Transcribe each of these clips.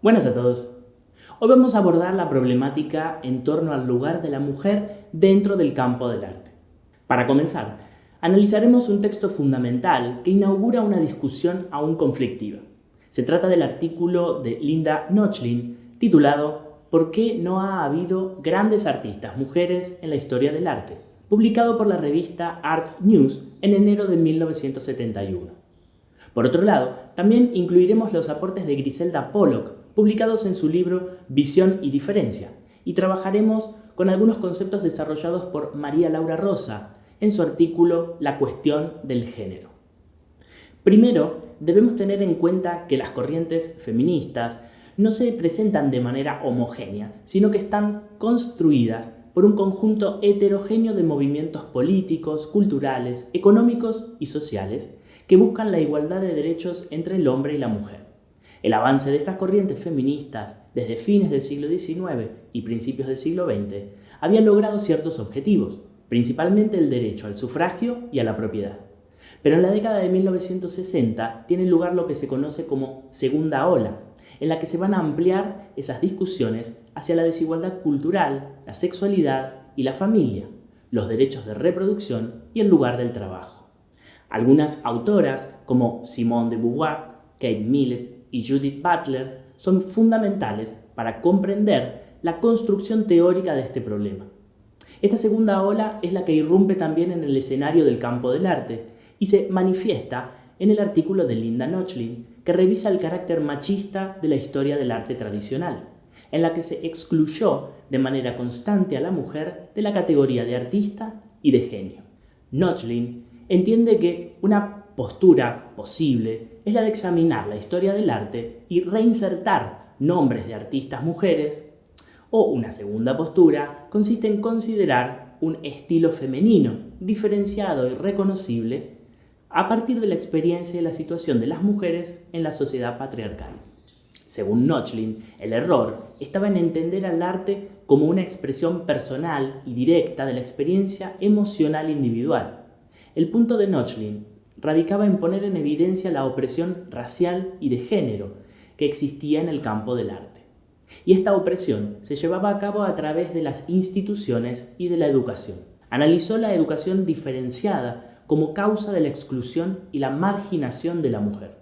Buenas a todos. Hoy vamos a abordar la problemática en torno al lugar de la mujer dentro del campo del arte. Para comenzar, analizaremos un texto fundamental que inaugura una discusión aún conflictiva. Se trata del artículo de Linda Nochlin titulado ¿Por qué no ha habido grandes artistas mujeres en la historia del arte?, publicado por la revista Art News en enero de 1971. Por otro lado, también incluiremos los aportes de Griselda Pollock, publicados en su libro Visión y Diferencia, y trabajaremos con algunos conceptos desarrollados por María Laura Rosa en su artículo La cuestión del género. Primero, debemos tener en cuenta que las corrientes feministas no se presentan de manera homogénea, sino que están construidas por un conjunto heterogéneo de movimientos políticos, culturales, económicos y sociales que buscan la igualdad de derechos entre el hombre y la mujer. El avance de estas corrientes feministas desde fines del siglo XIX y principios del siglo XX había logrado ciertos objetivos, principalmente el derecho al sufragio y a la propiedad. Pero en la década de 1960 tiene lugar lo que se conoce como segunda ola, en la que se van a ampliar esas discusiones hacia la desigualdad cultural, la sexualidad y la familia, los derechos de reproducción y el lugar del trabajo. Algunas autoras, como Simone de Beauvoir, Kate Millett y Judith Butler, son fundamentales para comprender la construcción teórica de este problema. Esta segunda ola es la que irrumpe también en el escenario del campo del arte y se manifiesta en el artículo de Linda Nochlin, que revisa el carácter machista de la historia del arte tradicional, en la que se excluyó de manera constante a la mujer de la categoría de artista y de genio. Nochlin entiende que una postura posible es la de examinar la historia del arte y reinsertar nombres de artistas mujeres, o una segunda postura consiste en considerar un estilo femenino, diferenciado y reconocible a partir de la experiencia y la situación de las mujeres en la sociedad patriarcal. Según Nochlin, el error estaba en entender al arte como una expresión personal y directa de la experiencia emocional individual. El punto de Nochlin radicaba en poner en evidencia la opresión racial y de género que existía en el campo del arte. Y esta opresión se llevaba a cabo a través de las instituciones y de la educación. Analizó la educación diferenciada como causa de la exclusión y la marginación de la mujer.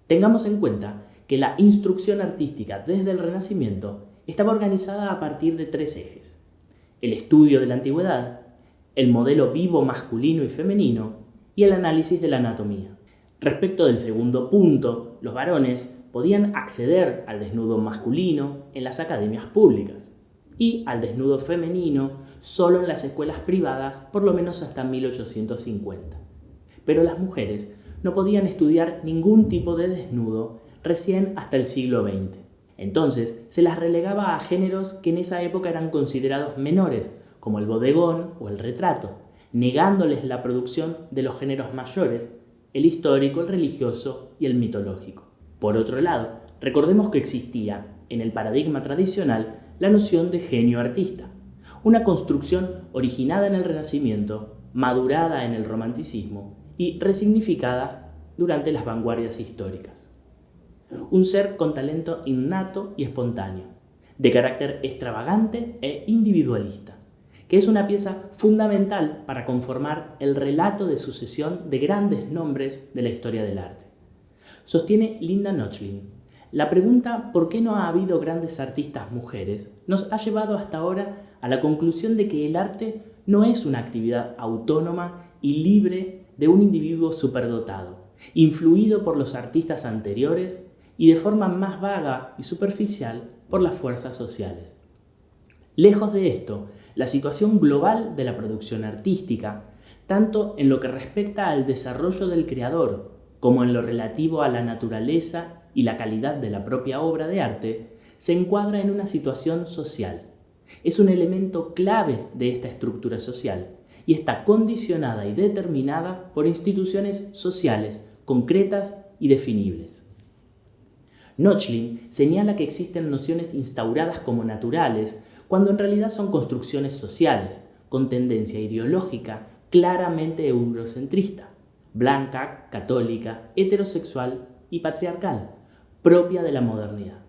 Tengamos en cuenta que la instrucción artística desde el Renacimiento estaba organizada a partir de tres ejes: el estudio de la antigüedad, el modelo vivo masculino y femenino y el análisis de la anatomía. Respecto del segundo punto, los varones podían acceder al desnudo masculino en las academias públicas y al desnudo femenino solo en las escuelas privadas, por lo menos hasta 1850. Pero las mujeres no podían estudiar ningún tipo de desnudo recién hasta el siglo XX. Entonces se las relegaba a géneros que en esa época eran considerados menores, como el bodegón o el retrato, negándoles la producción de los géneros mayores, el histórico, el religioso y el mitológico. Por otro lado, recordemos que existía, en el paradigma tradicional, la noción de genio artista, una construcción originada en el Renacimiento, madurada en el Romanticismo y resignificada durante las vanguardias históricas. Un ser con talento innato y espontáneo, de carácter extravagante e individualista, que es una pieza fundamental para conformar el relato de sucesión de grandes nombres de la historia del arte. Sostiene Linda Nochlin: la pregunta ¿por qué no ha habido grandes artistas mujeres? Nos ha llevado hasta ahora a la conclusión de que el arte no es una actividad autónoma y libre de un individuo superdotado, influido por los artistas anteriores y de forma más vaga y superficial por las fuerzas sociales. Lejos de esto, la situación global de la producción artística, tanto en lo que respecta al desarrollo del creador como en lo relativo a la naturaleza y la calidad de la propia obra de arte, se encuadra en una situación social. Es un elemento clave de esta estructura social y está condicionada y determinada por instituciones sociales concretas y definibles. Nochlin señala que existen nociones instauradas como naturales cuando en realidad son construcciones sociales, con tendencia ideológica claramente eurocentrista, blanca, católica, heterosexual y patriarcal, propia de la modernidad.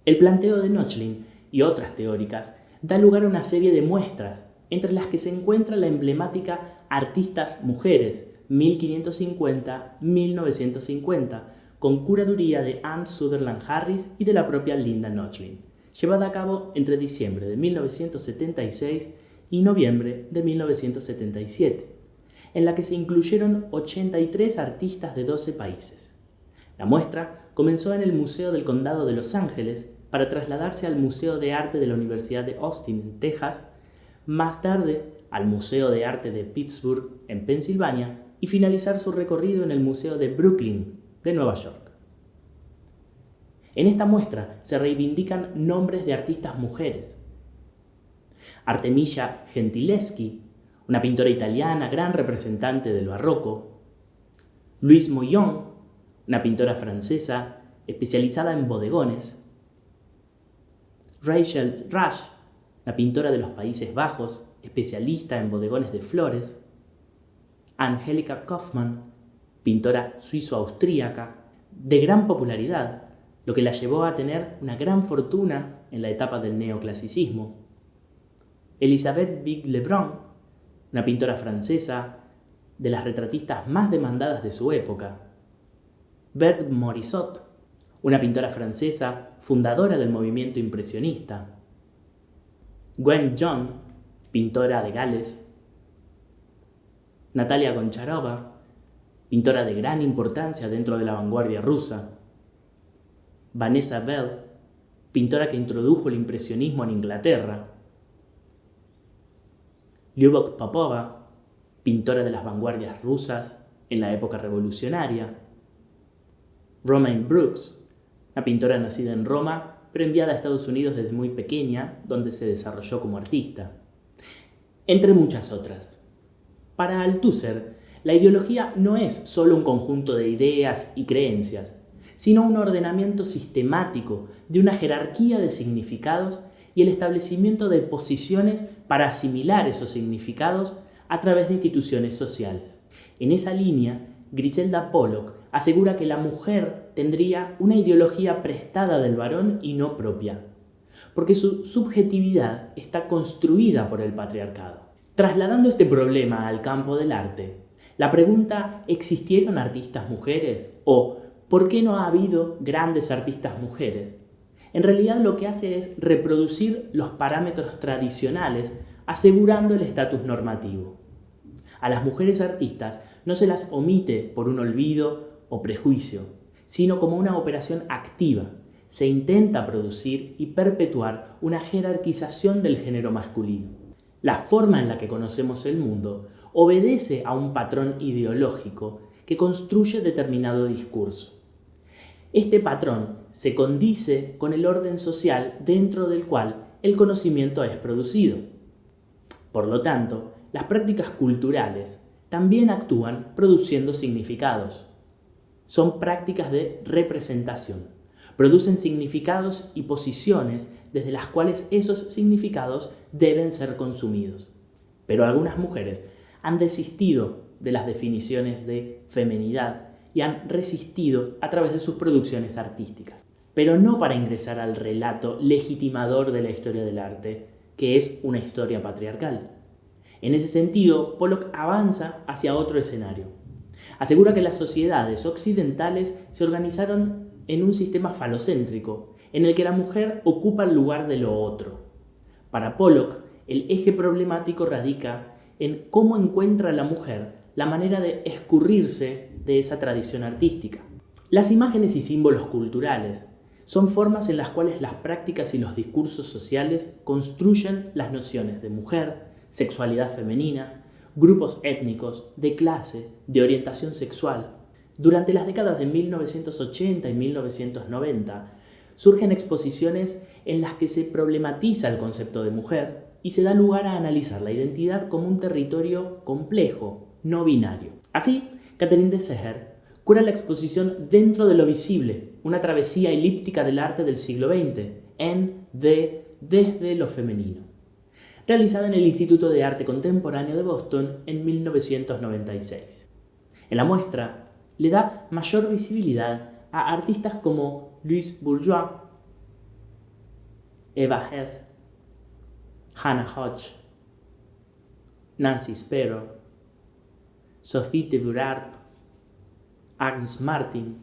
El planteo de Nochlin y otras teóricas da lugar a una serie de muestras, entre las que se encuentra la emblemática Artistas Mujeres, 1550-1950, con curaduría de Anne Sutherland Harris y de la propia Linda Nochlin, llevada a cabo entre diciembre de 1976 y noviembre de 1977, en la que se incluyeron 83 artistas de 12 países. La muestra comenzó en el Museo del Condado de Los Ángeles para trasladarse al Museo de Arte de la Universidad de Austin, en Texas, más tarde al Museo de Arte de Pittsburgh, en Pensilvania, y finalizar su recorrido en el Museo de Brooklyn, de Nueva York. En esta muestra se reivindican nombres de artistas mujeres. Artemisia Gentileschi, una pintora italiana, gran representante del barroco. Louise Moyon, una pintora francesa especializada en bodegones. Rachel Rush, una pintora de los Países Bajos, especialista en bodegones de flores. Angelica Kauffmann, pintora suizo-austríaca, de gran popularidad, lo que la llevó a tener una gran fortuna en la etapa del neoclasicismo. Elisabeth Vigue-Lebrun, una pintora francesa, de las retratistas más demandadas de su época. Berthe Morisot, una pintora francesa, fundadora del movimiento impresionista. Gwen John, pintora de Gales. Natalia Goncharova, pintora de gran importancia dentro de la vanguardia rusa. Vanessa Bell, pintora que introdujo el impresionismo en Inglaterra. Lyubov Popova, pintora de las vanguardias rusas en la época revolucionaria. Romaine Brooks, una pintora nacida en Roma, pero enviada a Estados Unidos desde muy pequeña, donde se desarrolló como artista. Entre muchas otras. Para Althusser, la ideología no es solo un conjunto de ideas y creencias, sino un ordenamiento sistemático de una jerarquía de significados y el establecimiento de posiciones para asimilar esos significados a través de instituciones sociales. En esa línea, Griselda Pollock asegura que la mujer tendría una ideología prestada del varón y no propia, porque su subjetividad está construida por el patriarcado. Trasladando este problema al campo del arte, la pregunta ¿existieron artistas mujeres? O ¿por qué no ha habido grandes artistas mujeres? En realidad lo que hace es reproducir los parámetros tradicionales, asegurando el estatus normativo. A las mujeres artistas no se las omite por un olvido o prejuicio, sino como una operación activa. Se intenta producir y perpetuar una jerarquización del género masculino. La forma en la que conocemos el mundo obedece a un patrón ideológico que construye determinado discurso. Este patrón se condice con el orden social dentro del cual el conocimiento es producido. Por lo tanto, las prácticas culturales también actúan produciendo significados. Son prácticas de representación. Producen significados y posiciones desde las cuales esos significados deben ser consumidos. Pero algunas mujeres han desistido de las definiciones de feminidad y han resistido a través de sus producciones artísticas. Pero no para ingresar al relato legitimador de la historia del arte, que es una historia patriarcal. En ese sentido, Pollock avanza hacia otro escenario. Asegura que las sociedades occidentales se organizaron en un sistema falocéntrico, en el que la mujer ocupa el lugar de lo otro. Para Pollock, el eje problemático radica en cómo encuentra la mujer la manera de escurrirse de esa tradición artística. Las imágenes y símbolos culturales son formas en las cuales las prácticas y los discursos sociales construyen las nociones de mujer, sexualidad femenina, grupos étnicos, de clase, de orientación sexual. Durante las décadas de 1980 y 1990, surgen exposiciones en las que se problematiza el concepto de mujer y se da lugar a analizar la identidad como un territorio complejo, no binario. Así, Catherine de Seher cura la exposición Dentro de lo visible, una travesía elíptica del arte del siglo XX, Desde lo femenino, realizada en el Instituto de Arte Contemporáneo de Boston en 1996. En la muestra le da mayor visibilidad a artistas como Louise Bourgeois, Eva Hesse, Hannah Hodge, Nancy Spero, Sophie de Burarp, Agnes Martin,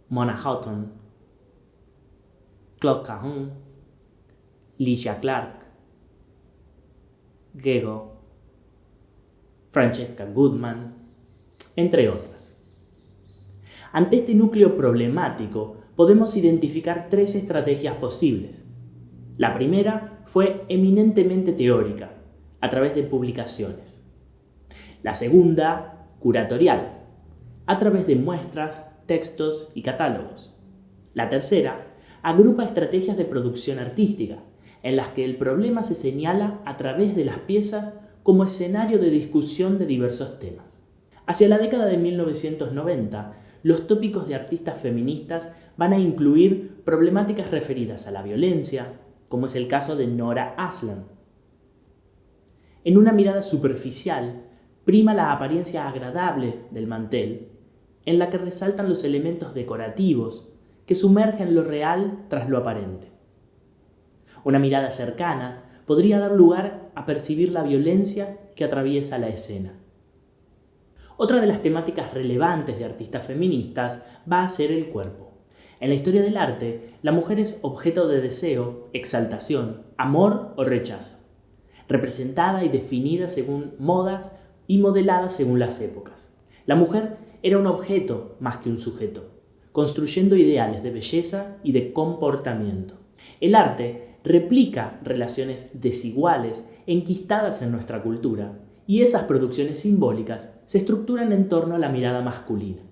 Mona Houghton, Claude Cahun, Licia Clark, Gego, Francesca Goodman, entre otras. Ante este núcleo problemático, podemos identificar 3 estrategias posibles. La primera fue eminentemente teórica, a través de publicaciones. La segunda, curatorial, a través de muestras, textos y catálogos. La tercera, agrupa estrategias de producción artística, en las que el problema se señala a través de las piezas como escenario de discusión de diversos temas. Hacia la década de 1990, los tópicos de artistas feministas van a incluir problemáticas referidas a la violencia, como es el caso de Nora Aslan. En una mirada superficial, prima la apariencia agradable del mantel, en la que resaltan los elementos decorativos que sumergen lo real tras lo aparente. Una mirada cercana podría dar lugar a percibir la violencia que atraviesa la escena. Otra de las temáticas relevantes de artistas feministas va a ser el cuerpo. En la historia del arte, la mujer es objeto de deseo, exaltación, amor o rechazo, representada y definida según modas y modelada según las épocas. La mujer era un objeto más que un sujeto, construyendo ideales de belleza y de comportamiento. El arte replica relaciones desiguales enquistadas en nuestra cultura, y esas producciones simbólicas se estructuran en torno a la mirada masculina.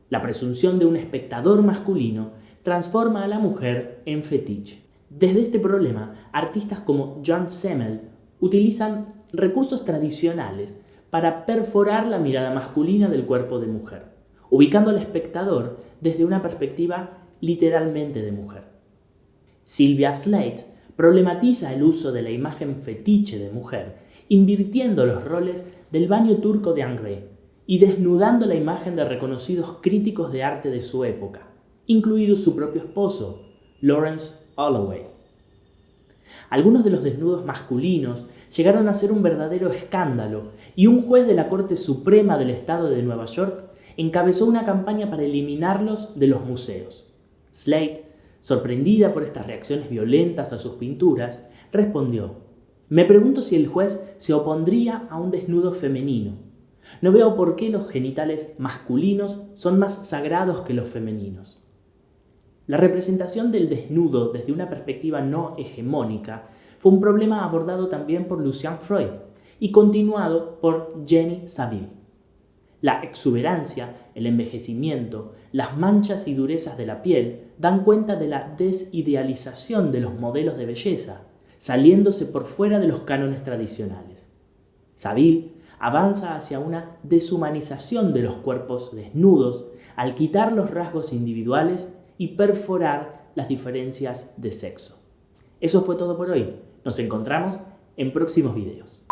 La presunción de un espectador masculino transforma a la mujer en fetiche. Desde este problema, artistas como Jan Semmel utilizan recursos tradicionales para perforar la mirada masculina del cuerpo de mujer, ubicando al espectador desde una perspectiva literalmente de mujer. Sylvia Slate problematiza el uso de la imagen fetiche de mujer, invirtiendo los roles del baño turco de Ingres y desnudando la imagen de reconocidos críticos de arte de su época, incluido su propio esposo, Lawrence Holloway. Algunos de los desnudos masculinos llegaron a ser un verdadero escándalo y un juez de la Corte Suprema del Estado de Nueva York encabezó una campaña para eliminarlos de los museos. Slate, sorprendida por estas reacciones violentas a sus pinturas, respondió: «Me pregunto si el juez se opondría a un desnudo femenino. No veo por qué los genitales masculinos son más sagrados que los femeninos». La representación del desnudo desde una perspectiva no hegemónica fue un problema abordado también por Lucian Freud y continuado por Jenny Saville. La exuberancia, el envejecimiento, las manchas y durezas de la piel dan cuenta de la desidealización de los modelos de belleza, saliéndose por fuera de los cánones tradicionales. Saville avanza hacia una deshumanización de los cuerpos desnudos al quitar los rasgos individuales y perforar las diferencias de sexo. Eso fue todo por hoy. Nos encontramos en próximos videos.